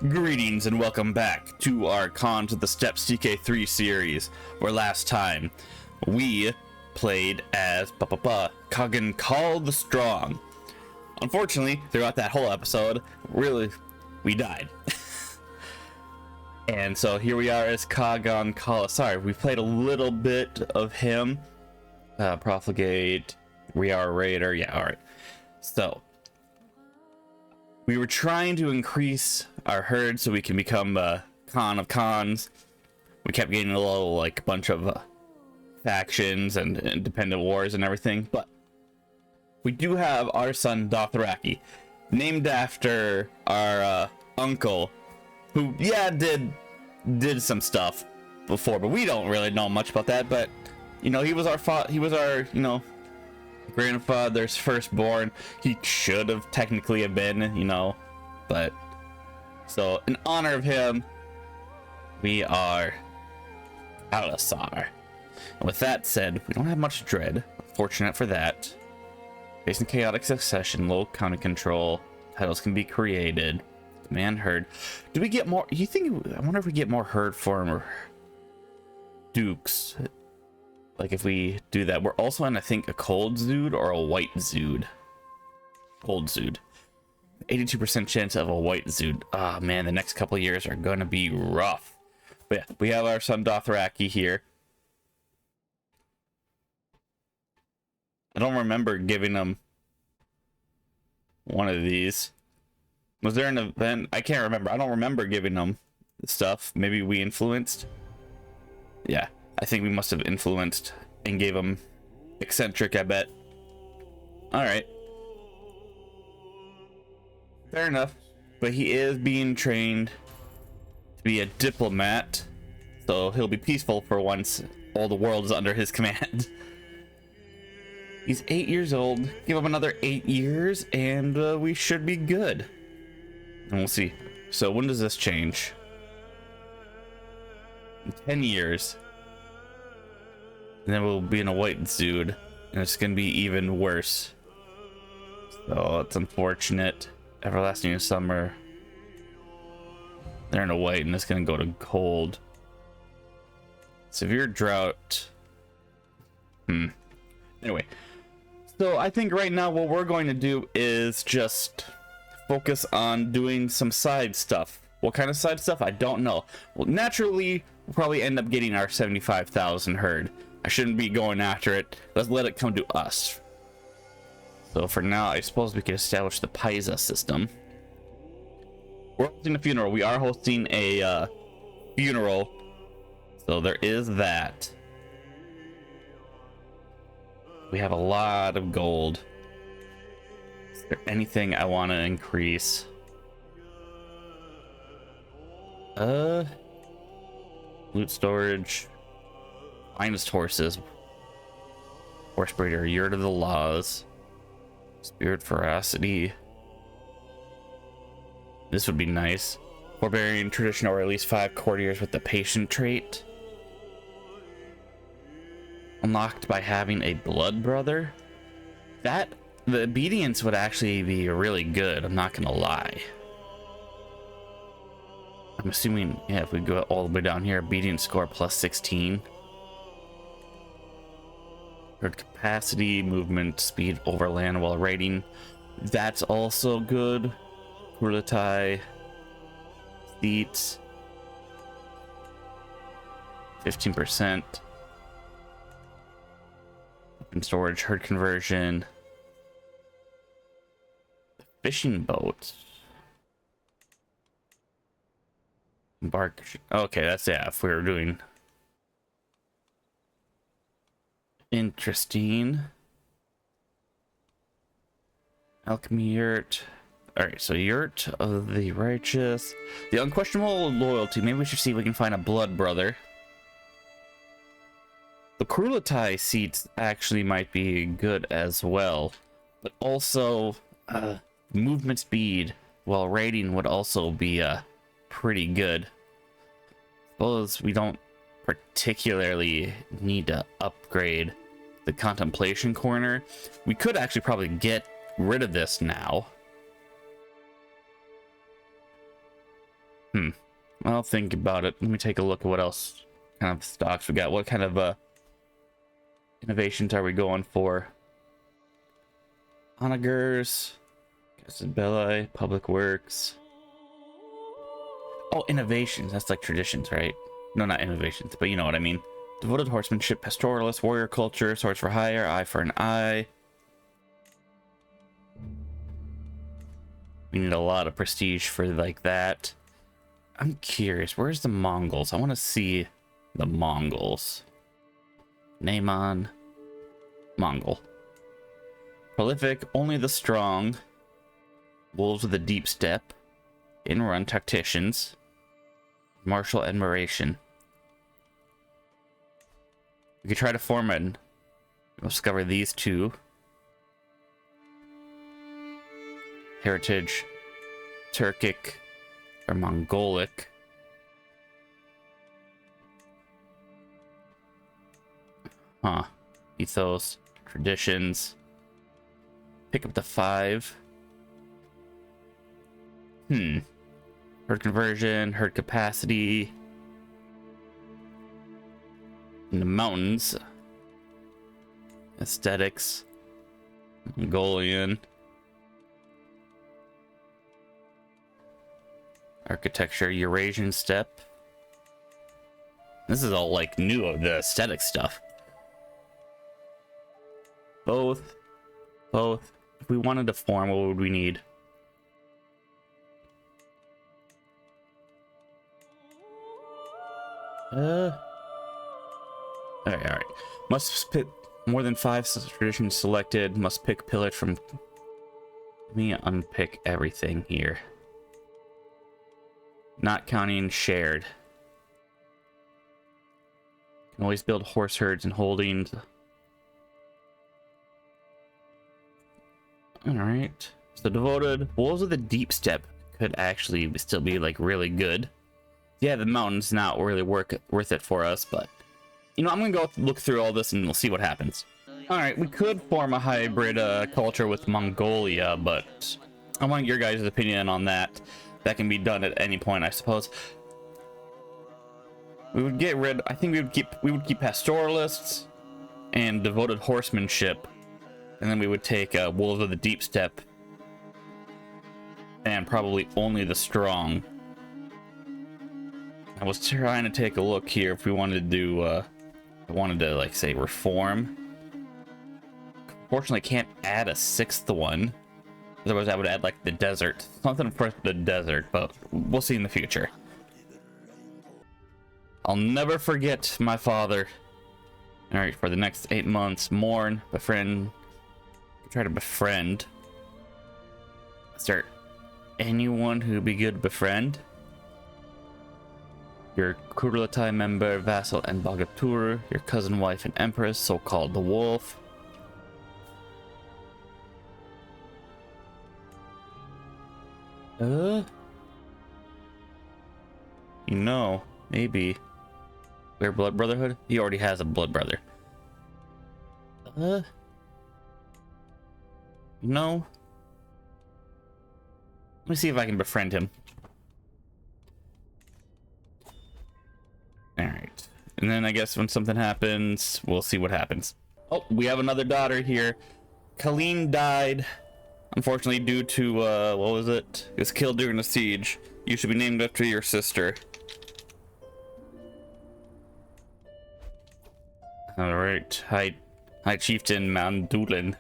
Greetings and welcome back to our Con to the Steps CK3 series, where last time we played as Kagan Call the Strong. Unfortunately, throughout that whole episode, we died. And so here we are as Kagan Call. Sorry, we played a little bit of him. Profligate, we are Raider. Yeah, alright. So we were trying to increase our herd so we can become Khan of Khans. We kept getting a little bunch of factions and independent wars and everything, but we do have our son Dothraki, named after our uncle, who did some stuff before, but we don't really know much about that. But he was our grandfather's firstborn. He should have technically been, but so in honor of him, we are Alisar. And with that said, we don't have much dread. Fortunate for that. Based in chaotic succession, low counter control, titles can be created. Command herd. Do we get more? I wonder if we get more herd form dukes. Like if we do that. We're also in, I think, a cold zood or a white zood. Cold zood. 82% chance of a white zood. Ah, man, the next couple of years are gonna be rough. But yeah, we have our son Dothraki here. I don't remember giving him one of these. Was there an event? I can't remember. I don't remember giving him stuff. Maybe we influenced. Yeah, I think we must have influenced and gave him eccentric, I bet. Alright. Fair enough. But he is being trained to be a diplomat, so he'll be peaceful for once all the world is under his command. He's 8 years old. Give him another 8 years and we should be good. And we'll see. So when does this change? In 10 years. And then we'll be in a white zood, and it's gonna be even worse. So it's unfortunate. Everlasting summer. They're in a white, and it's gonna go to cold. Severe drought. Anyway, so I think right now what we're going to do is just focus on doing some side stuff. What kind of side stuff? I don't know. Well, naturally, we'll probably end up getting our 75,000 herd. I shouldn't be going after it. Let's let it come to us. So for now, I suppose we could establish the Paisa system. We're hosting a funeral. We are hosting a funeral. So there is that. We have a lot of gold. Is there anything I want to increase? Loot storage. Finest horses. Horse breeder. Yurt of the laws. Spirit ferocity. This would be nice. Barbarian tradition, or at least 5 courtiers with the patient trait. Unlocked by having a blood brother. The obedience would actually be really good, I'm not gonna lie. I'm assuming, yeah, if we go all the way down here, obedience score plus 16. Herd capacity, movement speed overland while raiding. That's also good. Kurlatai. Seats. 15%. Open storage, herd conversion. Fishing boat. Embark. Okay, that's, yeah, if we were doing. Interesting. Alchemy yurt. Alright, so yurt of the righteous. The unquestionable loyalty. Maybe we should see if we can find a blood brother. The Kurlatai seats actually might be good as well. But also, movement speed while raiding would also be pretty good. Suppose we don't particularly need to upgrade the contemplation corner. We could actually probably get rid of this now. I'll think about it. Let me take a look at what else kind of stocks we got. What kind of innovations are we going for? Onagers, Belli, Public Works. Oh, innovations. That's like traditions, right? No, not innovations, but you know what I mean. Devoted horsemanship, pastoralist, warrior culture, swords for hire, eye for an eye. We need a lot of prestige for like that. I'm curious, where's the Mongols? I want to see the Mongols. Naaman. Mongol. Prolific, only the strong. Wolves with a deep step. In-run tacticians. Martial admiration. We could try to form an... We'll discover these two. Heritage. Turkic. Or Mongolic. Huh. Ethos. Traditions. Pick up the 5. Herd conversion, herd capacity. In the mountains. Aesthetics. Mongolian. Architecture, Eurasian steppe. This is all like new of the aesthetic stuff. Both. If we wanted to form, what would we need? All right. Must pick more than 5 traditions selected. Must pick pillage from. Let me unpick everything here. Not counting shared. Can always build horse herds and holdings. All right. So devoted wolves with a deep step could actually still be like really good. Yeah, the mountain's not really worth it for us, but you know, I'm gonna go look through all this and we'll see what happens. All right, we could form a hybrid culture with Mongolia, but I want your guys' opinion on that. That can be done at any point, I suppose. We would get rid. I think we would keep pastoralists and devoted horsemanship, and then we would take wolves with a deep step, and probably only the strong. I was trying to take a look here if we wanted to do. I wanted to like say reform. Fortunately, I can't add a 6th one. Otherwise, I would add like the desert, something for the desert. But we'll see in the future. I'll never forget my father. All right, for the next 8 months, mourn, befriend, try to befriend. Is there anyone who'd be good to befriend? Your Kurulatai member, vassal, and Bagatur, your cousin, wife, and empress, so-called the wolf. You know, maybe. Their blood brotherhood? He already has a blood brother. No. Let me see if I can befriend him. Alright. And then I guess when something happens, we'll see what happens. Oh, we have another daughter here. Colleen died. Unfortunately, due to, what was it? He was killed during a siege. You should be named after your sister. Alright. Hi, Chieftain Mandulin.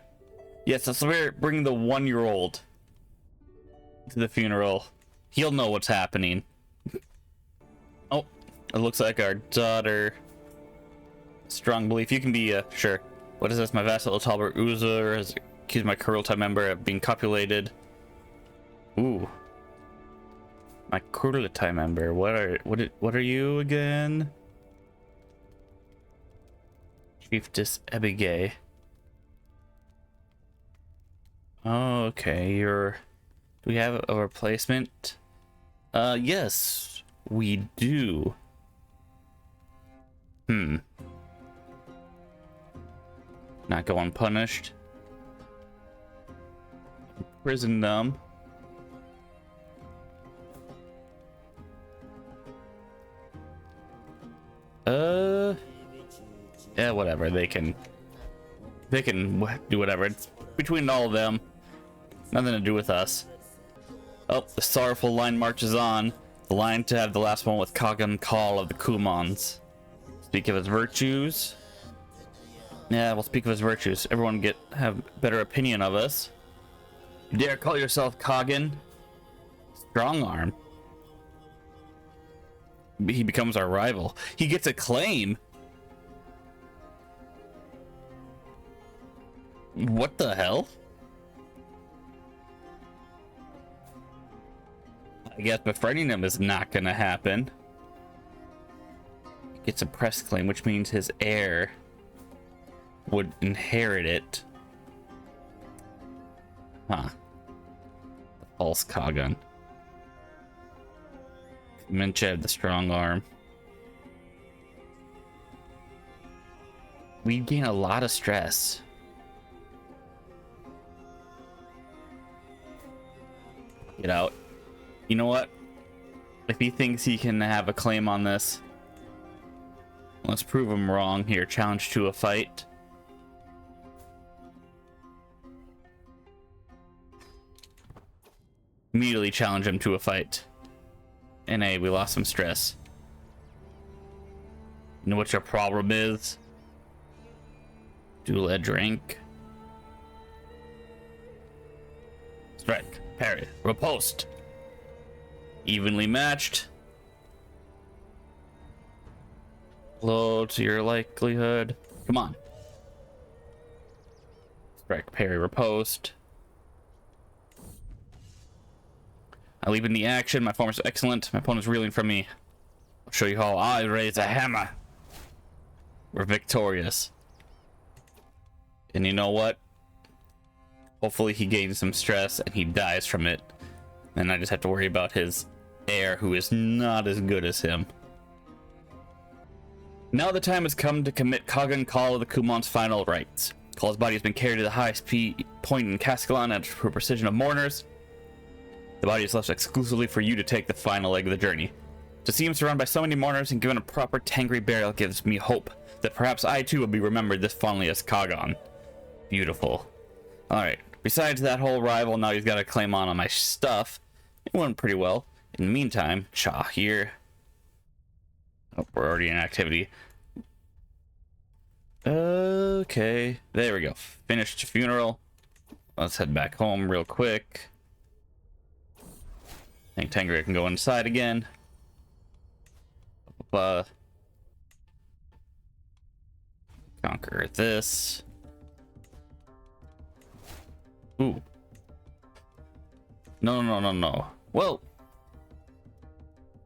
Yes, that's where bring the 1-year-old to the funeral. He'll know what's happening. Oh, it looks like our daughter. Strong belief. You can be, sure. What is this? My vassal Talbert Uzur has accused my Kurultai member of being copulated. Ooh. My Kurultai member. What are you again? Chiefess Ebigay. Oh, okay, do we have a replacement? Yes, we do. Not go unpunished. Imprison them. Yeah, whatever. They can do whatever. It's between all of them. Nothing to do with us. Oh, the sorrowful line marches on. The line to have the last one with Kagan Call of the Kumans. Speak of his virtues. Yeah, we'll speak of his virtues. Everyone have better opinion of us. You dare call yourself Kagan? Strong arm. He becomes our rival. He gets a claim. What the hell? I guess befriending him is not gonna happen. He gets a press claim, which means his heir would inherit it. Huh. The false Kagan. Minch had the strong arm. We gain a lot of stress. Get out. You know what? If he thinks he can have a claim on this, let's prove him wrong here. Challenge to a fight. Immediately challenge him to a fight. And we lost some stress. You know what your problem is? Duel a drink. Strike, parry, riposte. Evenly matched. Low to your likelihood. Come on. Strike, parry, riposte. I leave in the action. My form is excellent. My opponent's reeling from me. I'll show you how I raise a hammer. We're victorious. And you know what? Hopefully he gains some stress and he dies from it. And I just have to worry about his heir, who is not as good as him. Now the time has come to commit Kagan Call of the Kumon's final rites. Call's body has been carried to the highest point in Cascalon at her precision of mourners. The body is left exclusively for you to take the final leg of the journey. To see him surrounded by so many mourners and given a proper Tangri burial gives me hope that perhaps I too will be remembered this fondly as Kagan. Beautiful. Alright, besides that whole rival, now he's got a claim on my stuff. It went pretty well. In the meantime, Cha here. Oh, we're already in activity. Okay, there we go. Finished funeral. Let's head back home real quick. I think Tangri can go inside again. Conquer this. Ooh. No. Well,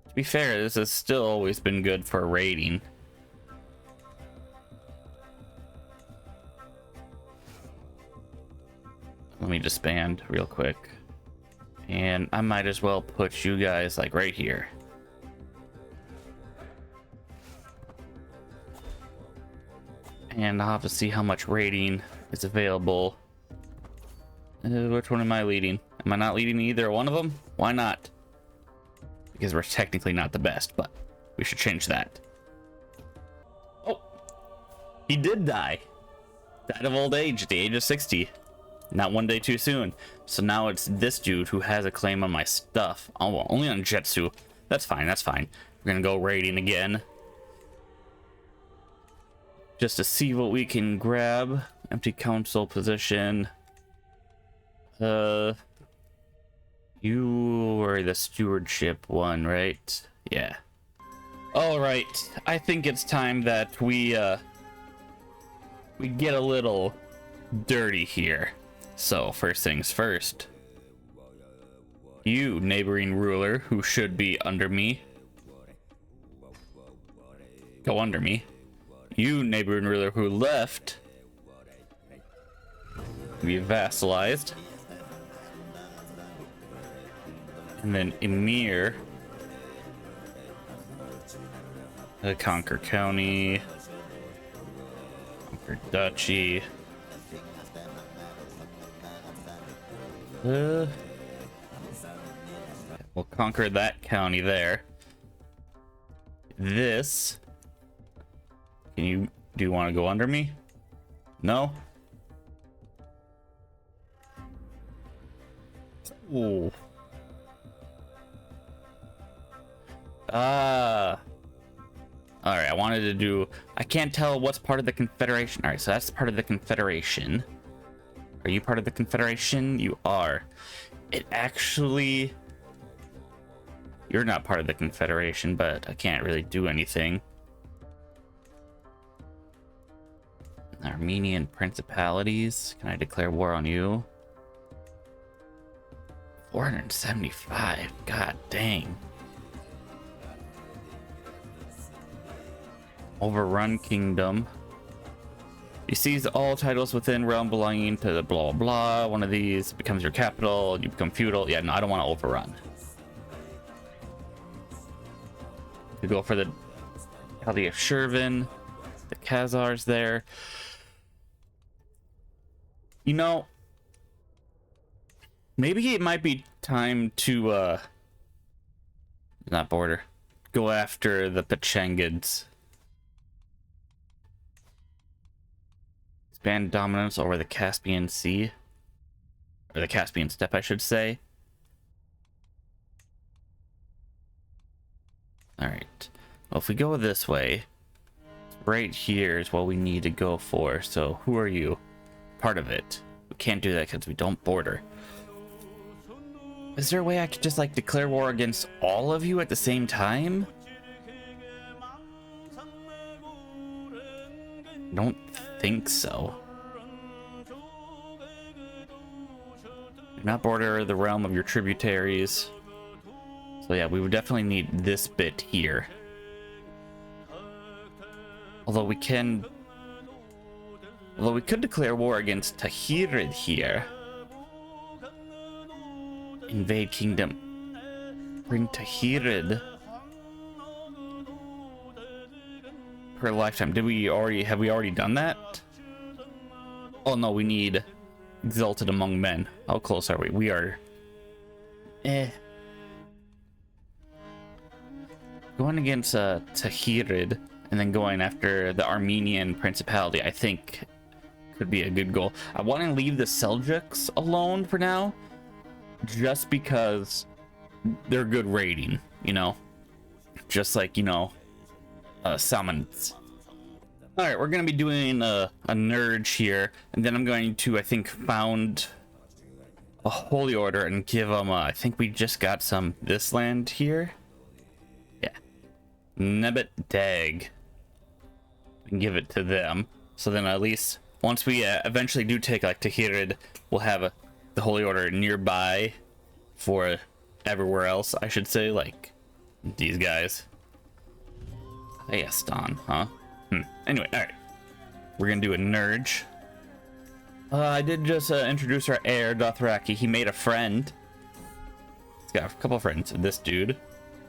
to be fair, this has still always been good for raiding. Let me disband real quick. And I might as well put you guys like right here. And I'll have to see how much raiding is available. Which one am I leading? Am I not leading either one of them? Why not? Because we're technically not the best, but we should change that. Oh, he did die. Died of old age at the age of 60. Not one day too soon. So now it's this dude who has a claim on my stuff. Oh, well, only on Jetsu. That's fine, that's fine. We're gonna go raiding again. Just to see what we can grab. Empty council position. You were the stewardship one, right? Yeah. Alright, I think it's time that we get a little dirty here. So, first things first. You, neighboring ruler, who should be under me. Go under me. You, neighboring ruler, who left. Be vassalized. And then Emir. Conquer County. Conquer Duchy. We'll conquer that county there. This Do you want to go under me? No? Ooh. Alright, I wanted to do... I can't tell what's part of the Confederation. Alright, so that's part of the Confederation. Are you part of the Confederation? You are. It actually... You're not part of the Confederation, but I can't really do anything. Armenian Principalities. Can I declare war on you? 475. God dang. Overrun Kingdom. You seize all titles within realm belonging to the blah blah. One of these becomes your capital. You become feudal. Yeah, no, I don't want to overrun. We go for the County of Shervin. The Khazars there. You know, maybe it might be time to not border. Go after the Pechengids. Expand dominance over the Caspian Sea. Or the Caspian Steppe, I should say. Alright. Well, if we go this way, right here is what we need to go for. So, who are you? Part of it. We can't do that because we don't border. Is there a way I could just, like, declare war against all of you at the same time? I don't think so. Do not border the realm of your tributaries. So yeah, we would definitely need this bit here. Although we could declare war against Tahirid here. Invade kingdom. Bring Tahirid. Per lifetime. Have we already done that? Oh no, we need exalted among men. How close are we? We are going against Tahirid and then going after the Armenian Principality, I think could be a good goal. I want to leave the Seljuks alone for now, just because they're good raiding, you know, just like, you know, summons. All right, we're gonna be doing a Nurge here, and then I'm going to, I think, found a holy order and give them I think we just got some this land here. Yeah, Nebet Dag, and give it to them. So then at least once we eventually do take like Tahirid, we'll have the holy order nearby for everywhere else, I should say, like these guys. Ayastan, huh? Anyway, all right. We're gonna do a Nurge. I did just introduce our heir, Dothraki. He made a friend. He's got a couple friends. This dude,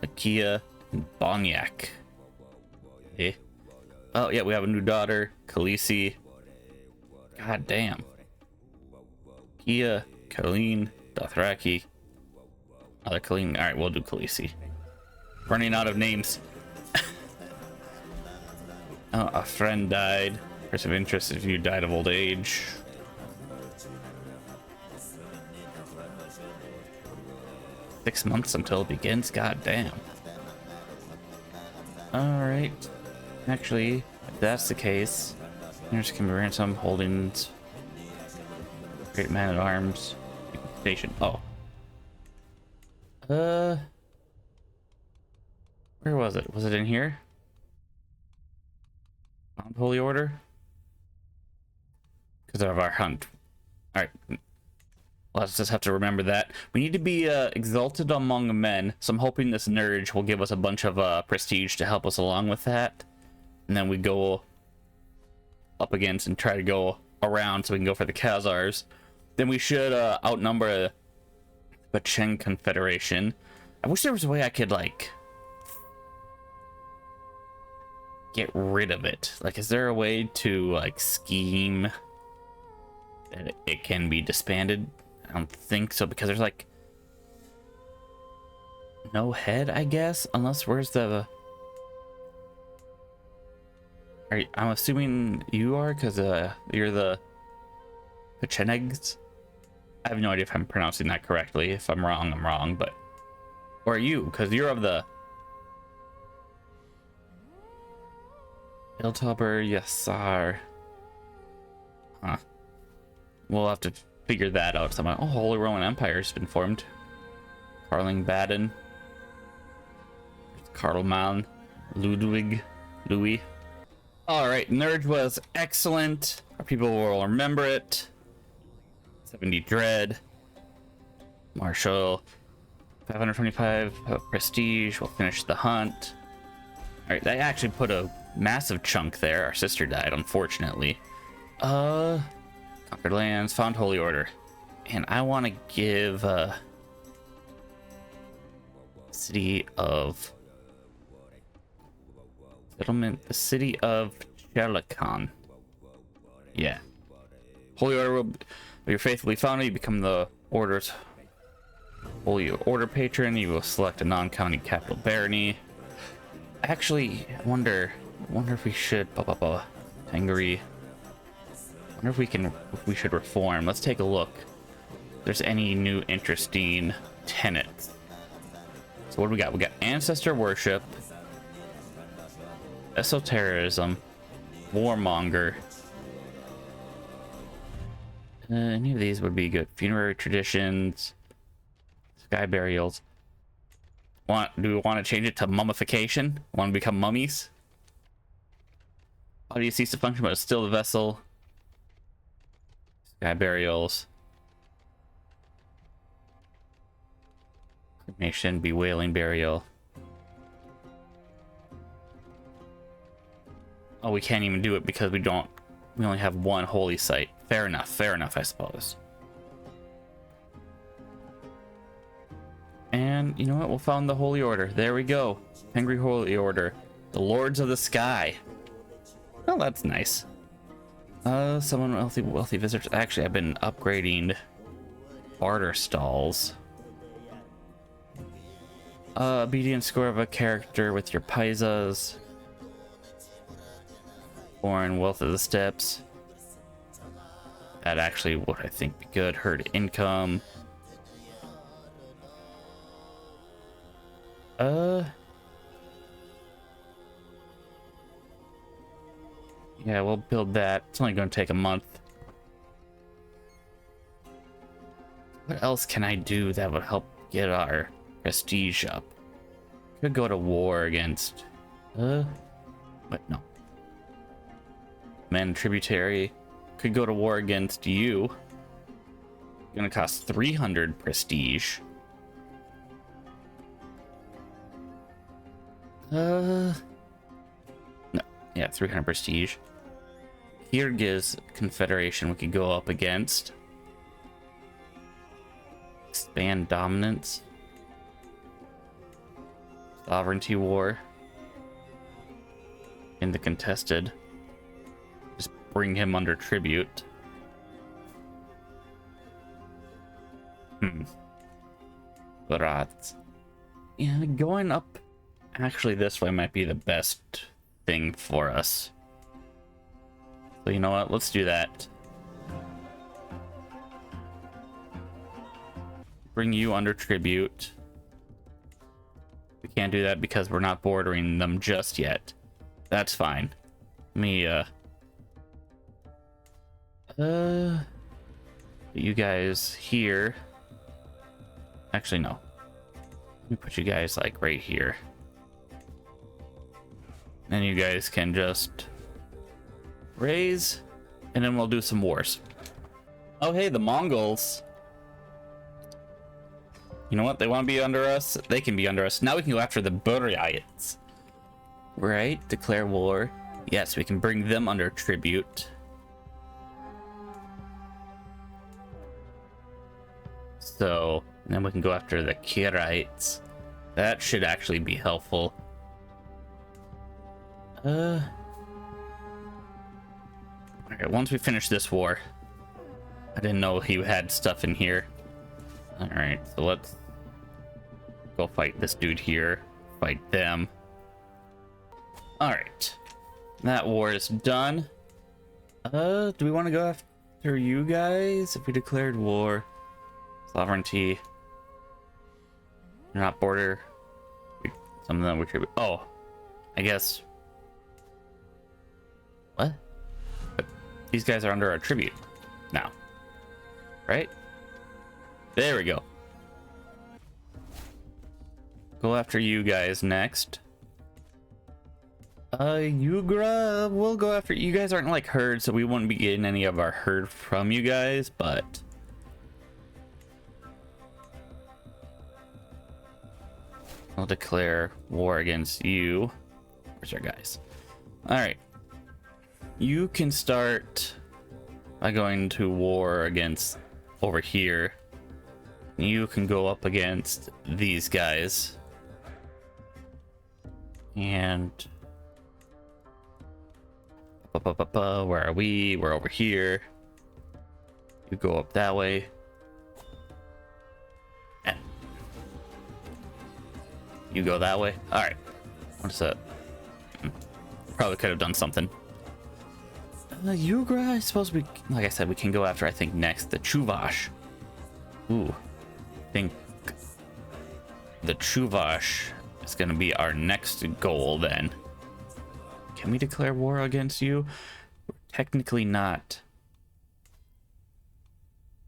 Akia, and Bonyak. Okay. Oh yeah, we have a new daughter, Khaleesi. God damn. Kia, Colleen, Dothraki. Other Colleen. All right, we'll do Khaleesi. Running out of names. Oh, a friend died. Person of interest if you died of old age. Six months until it begins. God damn. All right. Actually, if that's the case, there's can be ransom holdings. Great man at arms. Station. Oh. Where was it? Was it in here? Found holy order? Because of our hunt. Alright. Let's just have to remember that. We need to be exalted among men. So I'm hoping this Nurge will give us a bunch of prestige to help us along with that. And then we go up against and try to go around so we can go for the Khazars. Then we should outnumber the Chen Confederation. I wish there was a way I could, like, get rid of it. Like, is there a way to, like, scheme that it can be disbanded? I don't think so, because there's, like, no head, I guess, unless where's the... I'm assuming you are, because you're the Pechenegs. I have no idea if I'm pronouncing that correctly. If I'm wrong, I'm wrong, but... Or are you? Because you're of the... Iltober Yassar. Huh. We'll have to figure that out somehow. Oh, Holy Roman Empire has been formed. Carling Baden. Karlman. Ludwig. Louis. Alright, Nurge was excellent. Our people will remember it. 70 Dread. Marshall. 525 prestige. We'll finish the hunt. Alright, they actually put a massive chunk there. Our sister died, unfortunately. Conquered lands, found Holy Order. And I want to give city of settlement, the city of Chelakon. Yeah. Holy Order will be faithfully founded. You become the Order's Holy Order patron. You will select a non-county capital barony. Actually, I wonder if we should Tangari. Wonder if we should reform. Let's take a look. If there's any new interesting tenets. So what do we got? We got ancestor worship, esotericism, warmonger. Any of these would be good. Funerary traditions, sky burials. Do we want to change it to mummification? Want to become mummies? How do you cease to function but it's still the vessel? Sky burials. Cremation, bewailing burial. Oh, we can't even do it because we only have one holy site. Fair enough, I suppose. And you know what? We'll found the Holy Order. There we go. Angry Holy Order. The Lords of the Sky. Oh, that's nice. Someone wealthy visitors. Actually, I've been upgrading barter stalls. Obedience score of a character with your paisas. Foreign wealth of the steppes. That actually would, I think, be good. Herd income. Yeah, we'll build that. It's only going to take a month. What else can I do that would help get our prestige up? Could go to war against... but no. Men tributary. Could go to war against you. Gonna cost 300 prestige. No. Yeah, 300 prestige. Here gives Confederation we could go up against. Expand dominance. Sovereignty war. In the contested. Just bring him under tribute. But yeah, going up actually this way might be the best thing for us. So you know what? Let's do that. Bring you under tribute. We can't do that because we're not bordering them just yet. That's fine. Let me you guys here. Actually no. Let me put you guys like right here. And you guys can just raise, and then we'll do some wars. Oh hey, the Mongols. You know what? They want to be under us. They can be under us. Now we can go after the Buryates. Right? Declare war. Yes, we can bring them under tribute. So, then we can go after the Kirites. That should actually be helpful. Alright, once we finish this war. I didn't know he had stuff in here. Alright, so let's go fight this dude here. Fight them. Alright. That war is done. Do we want to go after you guys? If we declared war, sovereignty, not border, some of them we could. Oh, I guess. What? But these guys are under our tribute now, right? There we go. Go after you guys next. We'll go after you guys. Aren't like herd, so we wouldn't be getting any of our herd from you guys, but I'll declare war against you. Where's our guys? All right, you can start by going to war against over here. You can go up against these guys, and where are we? We're over here. You go up that way. And you go that way. All right. What's that? Probably could have done something. Yugra, I suppose we, like I said, we can go after, I think, next the Chuvash. Ooh. I think the Chuvash is going to be our next goal then. Can we declare war against you? We're technically not.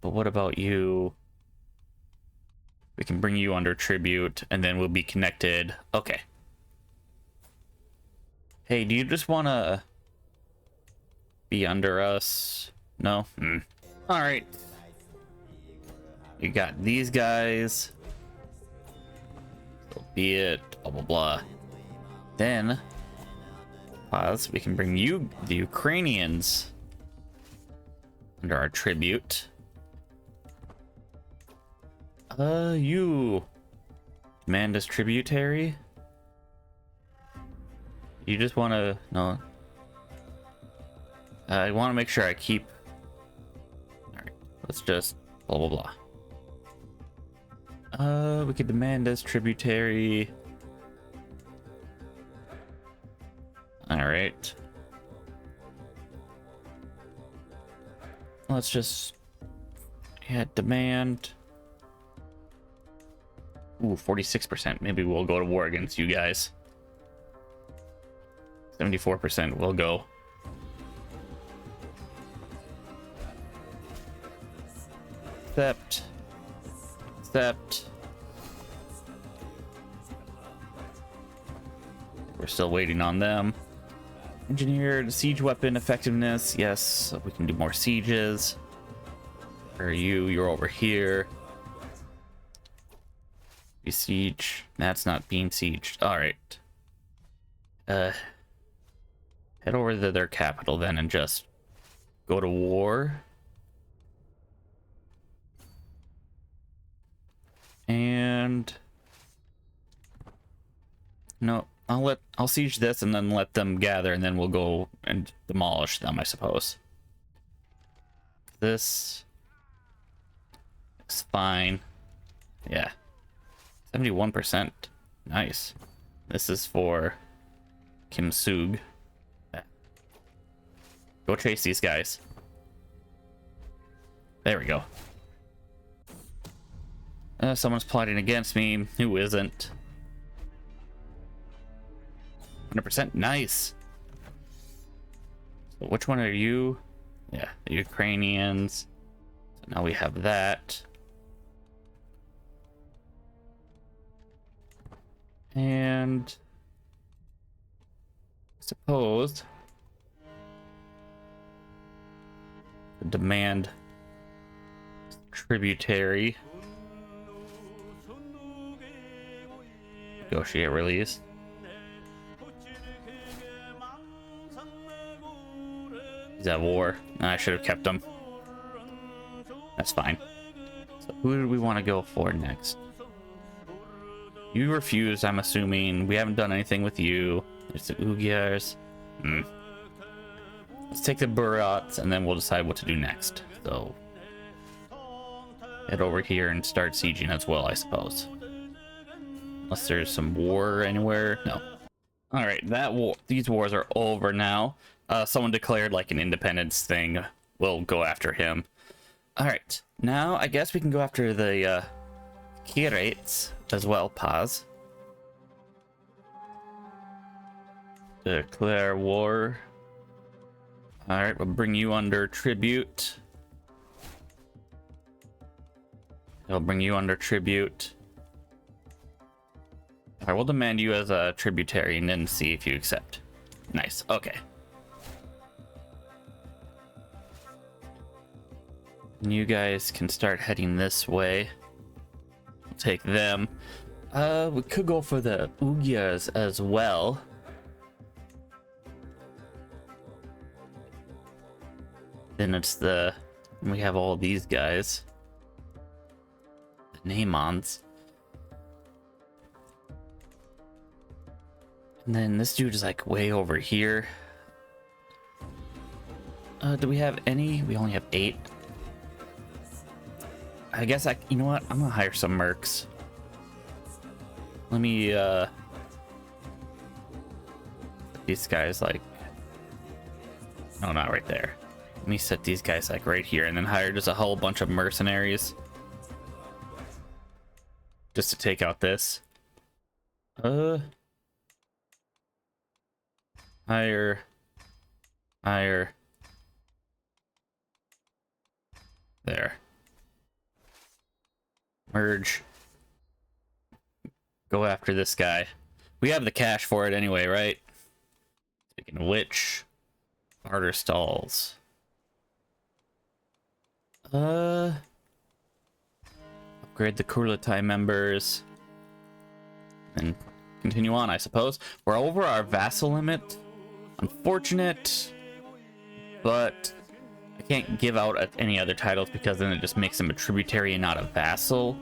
But what about you? We can bring you under tribute and then we'll be connected. Okay. Hey, do you just want to be under us? No? All right. You got these guys. So be it. Blah, blah, blah. Then pause. We can bring you, the Ukrainians, under our tribute. You demand as tributary. You just want to no. I want to make sure I keep. All right, let's just blah blah blah. We could demand as tributary. All right. Let's just demand. Ooh, 46%. Maybe we'll go to war against you guys. 74% will go. Accept. We're still waiting on them. Engineered siege weapon effectiveness. Yes, we can do more sieges. Where are you? You're over here. Siege. That's not being sieged. All right. Head over to their capital then and just go to war. And no, I'll siege this and then let them gather and then we'll go and demolish them, I suppose. This is fine. Yeah. 71%. Nice. This is for Kim Sug. Go chase these guys. There we go. Someone's plotting against me. Who isn't? 100%. Nice. So which one are you? Yeah, the Ukrainians. So now we have that. And suppose demand tributary. Negotiate release. He's at war. I should have kept him. That's fine. So who do we want to go for next? You refused, I'm assuming. We haven't done anything with you. There's the Ugyars. Let's take the Burats and then we'll decide what to do next. So head over here and start sieging as well, I suppose. Unless there's some war anywhere. No. All right, that war, these wars are over now. Someone declared like an independence thing. We'll go after him. All right, now I guess we can go after the Kirates as well. Pause. Declare war. All right, we'll bring you under tribute. I'll bring you under tribute. All right, we'll demand you as a tributary and then see if you accept. Nice. Okay. And you guys can start heading this way. We'll take them. We could go for the Ugyas as well. Then it's we have all these guys. The Namons. And then this dude is like way over here. Do we have any? We only have 8. I guess you know what? I'm gonna hire some mercs. Let me, these guys like, no, not right there. Let me set these guys like right here and then hire just a whole bunch of mercenaries. Just to take out this. Hire. There. Merge. Go after this guy. We have the cash for it anyway, right? Speaking of which, barter stalls. Upgrade the Kurlatai members. And continue on, I suppose. We're over our vassal limit. Unfortunate, but I can't give out any other titles because then it just makes him a tributary and not a vassal.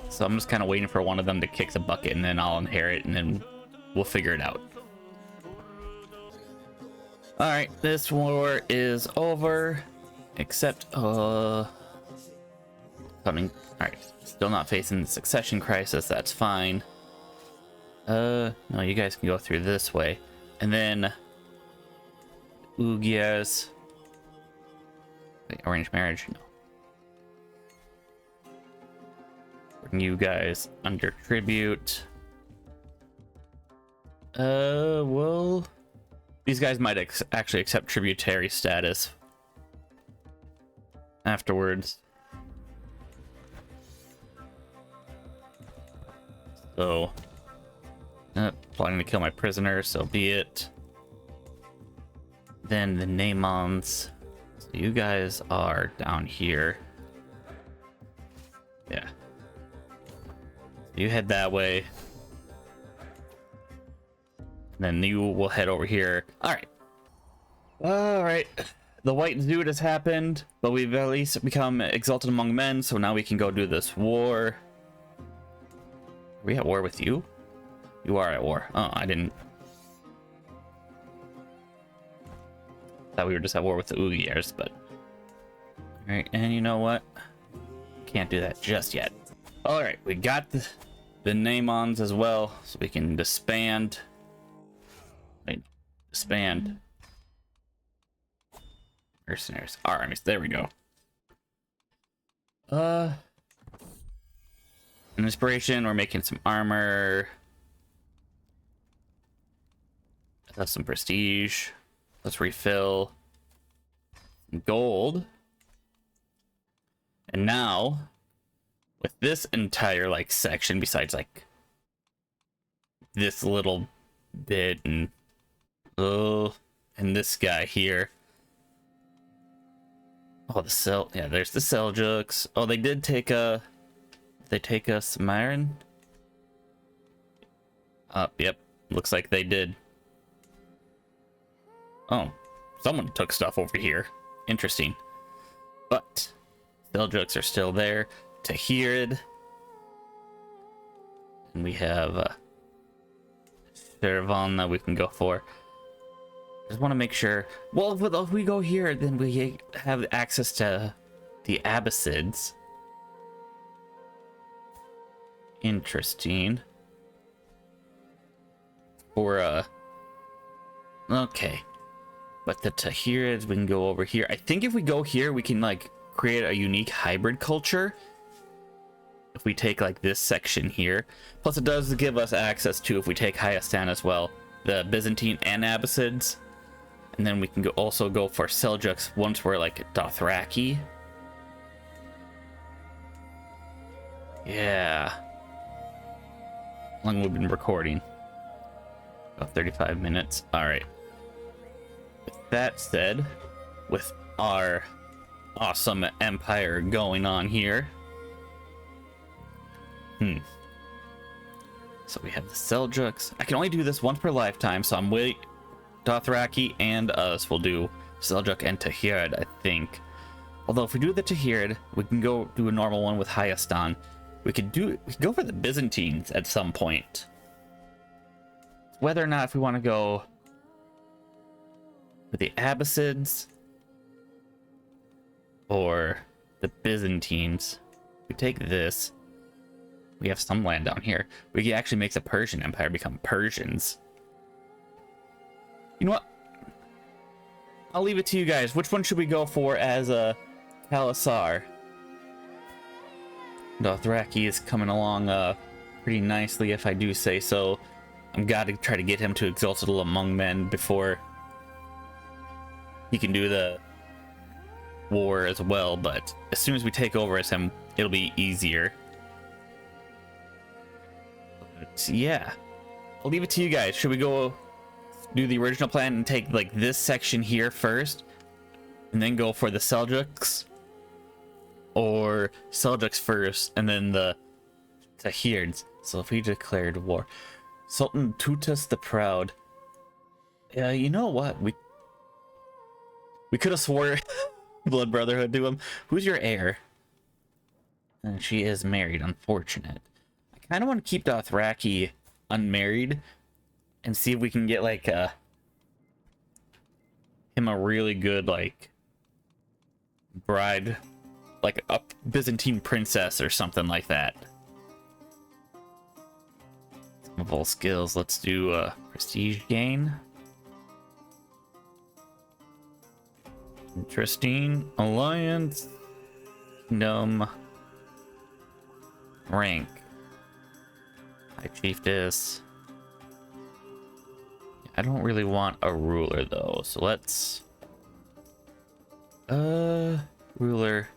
So I'm just kind of waiting for one of them to kick the bucket and then I'll inherit and then we'll figure it out. Alright, this war is over. Except, coming. Alright, still not facing the succession crisis, that's fine. No, you guys can go through this way. And then Ugyas. Wait, arranged marriage? No. Bring you guys under tribute. Well, these guys might actually accept tributary status afterwards. So, planning to kill my prisoner, so be it. Then the Namons. So you guys are down here. Yeah. You head that way. Then you will head over here. Alright. Alright. The White Zoot has happened, but we've at least become exalted among men, so now we can go do this war. Are we at war with you? You are at war. Oh, I didn't. Thought we were just at war with the Ugyars, but. Alright, and you know what? Can't do that just yet. Alright, we got the Namons as well, so we can disband. Wait, disband. Mercenaries. Armies, there we go. An inspiration, we're making some armor. That's some prestige. Let's refill. Gold. And now, with this entire like section, besides like this little bit and this guy here. Oh, there's the Seljuks. Oh, they did take a Samaran? Yep. Looks like they did. Oh, someone took stuff over here. Interesting. But Seljuks are still there. Tahirid. And we have Sheravan that we can go for. Just want to make sure. Well, if we go here, then we have access to the Abbasids. Interesting. for okay. But the Tahirids, we can go over here. I think if we go here, we can like create a unique hybrid culture. If we take like this section here. Plus it does give us access to, if we take Hayastan as well, the Byzantine and Abbasids. And then we can also go for Seljuks once we're like Dothraki. Yeah. How long have we been recording? About 35 minutes. Alright. With that said, with our awesome empire going on here. So we have the Seljuks. I can only do this once per lifetime, so I'm waiting. Dothraki and us will do Seljuk and Tahirid, I think. Although if we do the Tahirid, we can go do a normal one with Hayastan. We could go for the Byzantines at some point. Whether or not if we want to go with the Abbasids or the Byzantines. We take this. We have some land down here. We can actually make the Persian Empire become Persians. You know what? I'll leave it to you guys. Which one should we go for as a Khalasar? Dothraki is coming along pretty nicely, if I do say so. I've got to try to get him to Exalted Among Men before he can do the war as well, but as soon as we take over as him, it'll be easier. But yeah, I'll leave it to you guys. Should we go do the original plan and take like this section here first and then go for the Seljuks, or Seljuks first and then the Tahirids? So if we declared war, Sultan Tutus the Proud, you know what, we could have swore blood brotherhood to him. Who's your heir? And she is married. Unfortunate. I kind of want to keep Dothraki unmarried and see if we can get like him a really good like bride, like a Byzantine princess or something like that. Some of all skills. Let's do prestige gain. Interesting. Alliance. Kingdom. Rank. High Chiefess. I don't really want a ruler though, so let's ruler.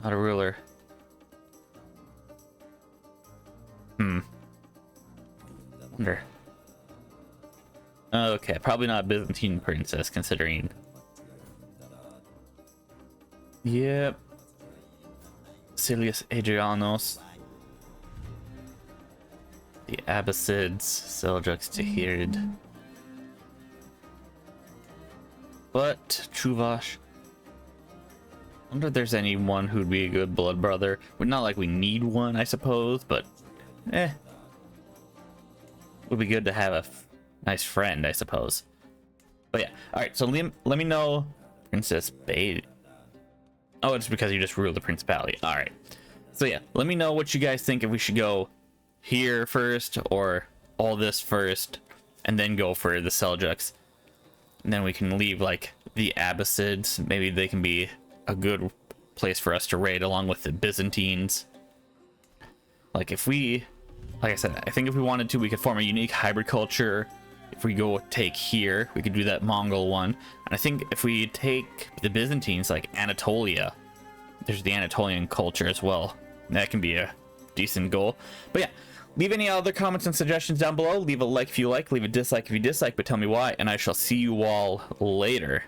Not a ruler. Wonder. Okay, probably not a Byzantine princess considering. Yep. Silius Adrianos. The Abbasids, Seljuks, Tahirid. But Chuvash. I wonder if there's anyone who'd be a good blood brother. Well, not like we need one, I suppose, but would be good to have a nice friend, I suppose. But yeah, all right. So let me know, Princess Bade. Oh, it's because you just ruled the principality. All right. So yeah, let me know what you guys think, if we should go here first or all this first and then go for the Seljuks. And then we can leave like the Abbasids. Maybe they can be a good place for us to raid along with the Byzantines. Like if we, like I said, I think if we wanted to, we could form a unique hybrid culture. If we go take here, we could do that Mongol one. And I think if we take the Byzantines, like Anatolia, there's the Anatolian culture as well. That can be a decent goal. But yeah, leave any other comments and suggestions down below. Leave a like if you like, leave a dislike if you dislike, but tell me why. And I shall see you all later.